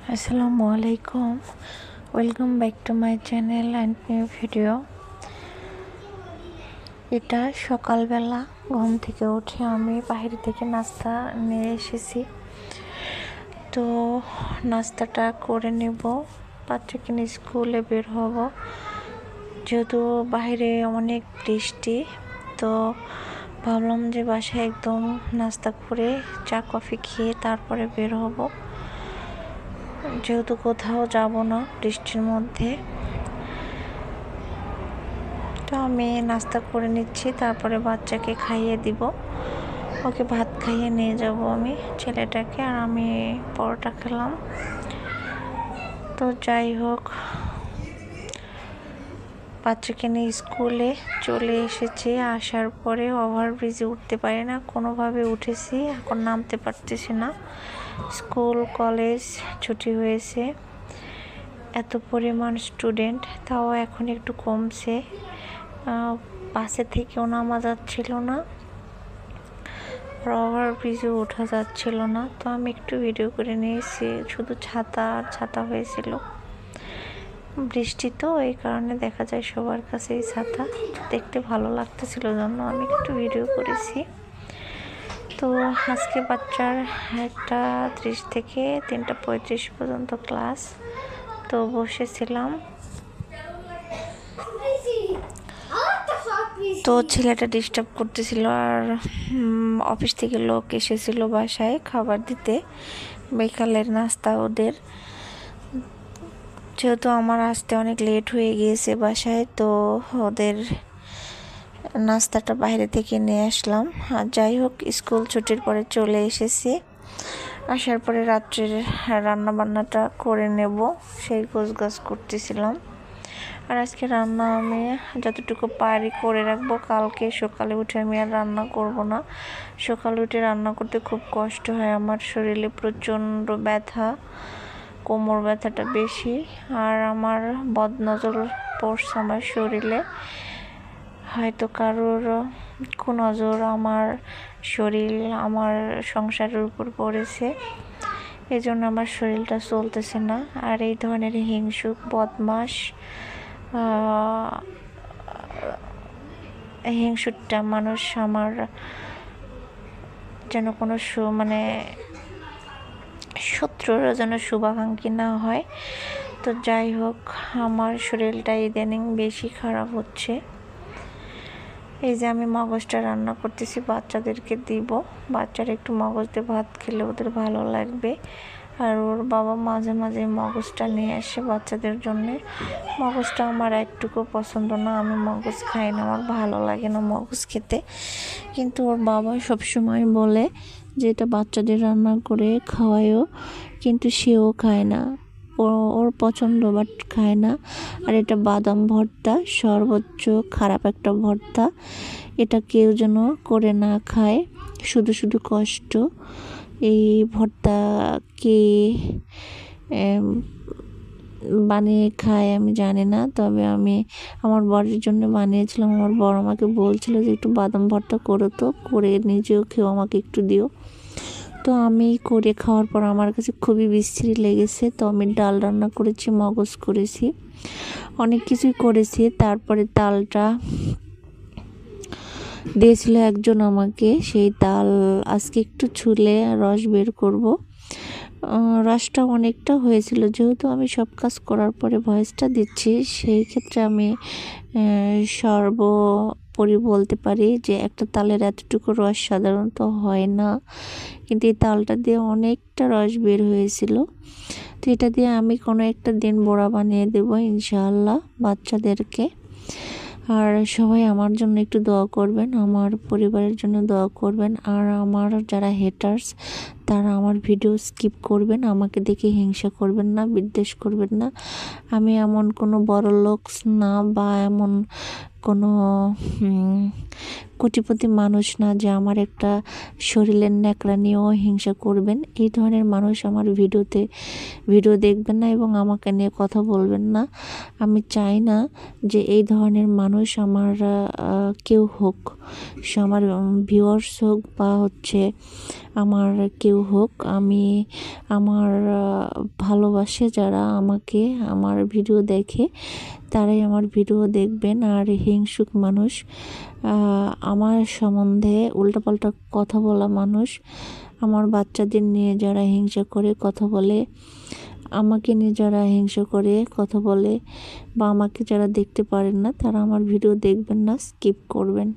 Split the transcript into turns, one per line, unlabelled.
আসসালামু আলাইকুম, welcome back to my channel and new video. এটা সকালবেলা ঘুম থেকে উঠে আমি বাইরে থেকে নাস্তা নিয়ে এসেছি। তো নাস্তাটা করে নেব, বাচ্চাকে নিয়ে স্কুলে বের হব। যেহেতু বাইরে অনেক বৃষ্টি, তো ভাবলাম যে বাসায় একদম নাস্তা করে চা কফি খেয়ে তারপরে বের হব, যেহেতু কোথাও যাব না বৃষ্টির মধ্যে। তো আমি নাস্তা করে নিচ্ছি, তারপরে বাচ্চাকে খাইয়ে দিব, ওকে ভাত খাইয়ে নিয়ে যাব আমি ছেলেটাকে, আর আমি পরোটা খেলাম। তো যাই হোক, বাচ্চাকে নিয়ে স্কুলে চলে এসেছি। আসার পরে ওভারব্রিজে উঠতে পারি না, কোনোভাবে উঠেছি, এখন নামতে পারতেছি না। স্কুল কলেজ ছুটি হয়েছে, এত পরিমাণ স্টুডেন্ট, তাও এখন একটু কমছে। বাসে থেকেও নামা যাচ্ছিল না, ওভারব্রিজে ওঠা যাচ্ছিল না। তো আমি একটু ভিডিও করে নিয়েছি, শুধু ছাতা আর ছাতা হয়েছিল। বৃষ্টি তো এই কারণে দেখা যায় সবার কাছে এই ছাতা, দেখতে ভালো লাগতেছিল জন্য আমি একটু ভিডিও করেছি। তো আজকে বাচ্চার 1:30 থেকে 3:35 পর্যন্ত ক্লাস। তো বসেছিলাম, তো ছেলেটা ডিস্টার্ব করতেছিল, আর অফিস থেকে লোক এসেছিল বাসায় খাবার দিতে, বিকালের নাস্তা ওদের। যেহেতু আমার আসতে অনেক লেট হয়ে গিয়েছে বাসায়, তো ওদের নাস্তাটা বাইরে থেকে নিয়ে আসলাম। আর যাই হোক, স্কুল ছুটির পরে চলে এসেছি। আসার পরে রাত্রের রান্না বান্নাটা করে নেব, সেই গোছগাছ করতেছিলাম। আর আজকে রান্না আমি যতটুকু পারি করে রাখবো, কালকে সকালে উঠে আমি আর রান্না করব না। সকালে উঠে রান্না করতে খুব কষ্ট হয়, আমার শরীরে প্রচণ্ড ব্যথা, কোমর ব্যথাটা বেশি, আর আমার বদনজর পড়ছে আমার শরীরে। হয়তো কারোর কুনজর আমার শরীর, আমার সংসারের উপর পড়েছে, এই জন্য আমার শরীরটা চলতেছে না। আর এই ধরনের হিংসুক বদমাশ হিংসুকটা মানুষ আমার যেন কোনো শত্রুরা যেন শুভাকাঙ্ক্ষী না হয়। তো যাই হোক, আমার শরীরটা ইদানিং বেশি খারাপ হচ্ছে। এই যে আমি মগজটা রান্না করতেছি, বাচ্চাদেরকে দিব, বাচ্চারা একটু মগজ দিয়ে ভাত খেলে ওদের ভালো লাগবে। আর ওর বাবা মাঝে মাঝে মগজটা নিয়ে আসে বাচ্চাদের জন্যে। মগজটা আমার একটুকু পছন্দ না, আমি মগজ খাই না, আমার ভালো লাগে না মগজ খেতে। কিন্তু ওর বাবা সবসময় বলে যে এটা বাচ্চাদের রান্না করে খাওয়ায়ও, কিন্তু সেও খায় না, ওর পছন্দ বাট খায় না। আর এটা বাদাম ভর্তা, সর্বোচ্চ খারাপ একটা ভর্তা, এটা কেউ যেন করে না খায়, শুধু শুধু কষ্ট। এই ভর্তা কে বানিয়ে খায় আমি জানি না, তবে আমি আমার বরের জন্য বানিয়েছিলাম। আমার বর আমাকে বলছিল যে একটু বাদাম ভর্তা করো, তো করে নিজেও খেয়েও আমাকে একটু দিও। তো আমি করে খাওয়ার পর আমার কাছে খুবই বিশ্রী লেগেছে। তো আমি ডাল রান্না করেছি, মগজ করেছি, অনেক কিছুই করেছি। তারপরে তালটা দিয়েছিল একজন আমাকে, সেই তাল আজকে একটু ছুলে রস বের করব। রসটা অনেকটা হয়েছিল, যেহেতু আমি সব কাজ করার পরে ভয়েসটা দিচ্ছি, সেই ক্ষেত্রে আমি সর্বোপরি বলতে পারি যে একটা তালের এতটুকু রস সাধারণত হয় না, কিন্তু এই তালটা দিয়ে অনেকটা রস বের হয়েছিল। তো এটা দিয়ে আমি কোনো একটা দিন বড়া বানিয়ে দেবো ইনশাআল্লাহ বাচ্চাদেরকে। আর সবাই আমার জন্য একটু দোয়া করবেন, আমার পরিবারের জন্য দোয়া করবেন। আর আমার যারা হেটার্স, তারা আমার ভিডিও স্কিপ করবেন, আমাকে দেখে হিংসা করবেন না, বিদ্বেষ করবেন না। আমি এমন কোনো বড় লোক না, বা এমন কোনো কোটিপতি মানুষ না যে আমার একটা শরীরের ন্যাকড়া নিয়েও হিংসা করবেন। এই ধরনের মানুষ আমার ভিডিও দেখবেন না এবং আমাকে নিয়ে কথা বলবেন না। আমি চাই না যে এই ধরনের মানুষ আমার কেউ হোক, সে আমার ভিউয়ার্স হোক বা আমার কেউ হোক, আমি আমার ভালোবাসে যারা আমাকে, আমার ভিডিও দেখে তারাই আমার ভিডিও দেখবেন। আর হিংসুক মানুষ, আমার সম্বন্ধে উল্টাপাল্টা কথা বলা মানুষ, আমার বাচ্চাদের নিয়ে যারা হিংসা করে কথা বলে, আমাকে নিয়ে যারা হিংসা করে কথা বলে, বা আমাকে যারা দেখতে পারেন না, তারা আমার ভিডিও দেখবেন না, স্কিপ করবেন।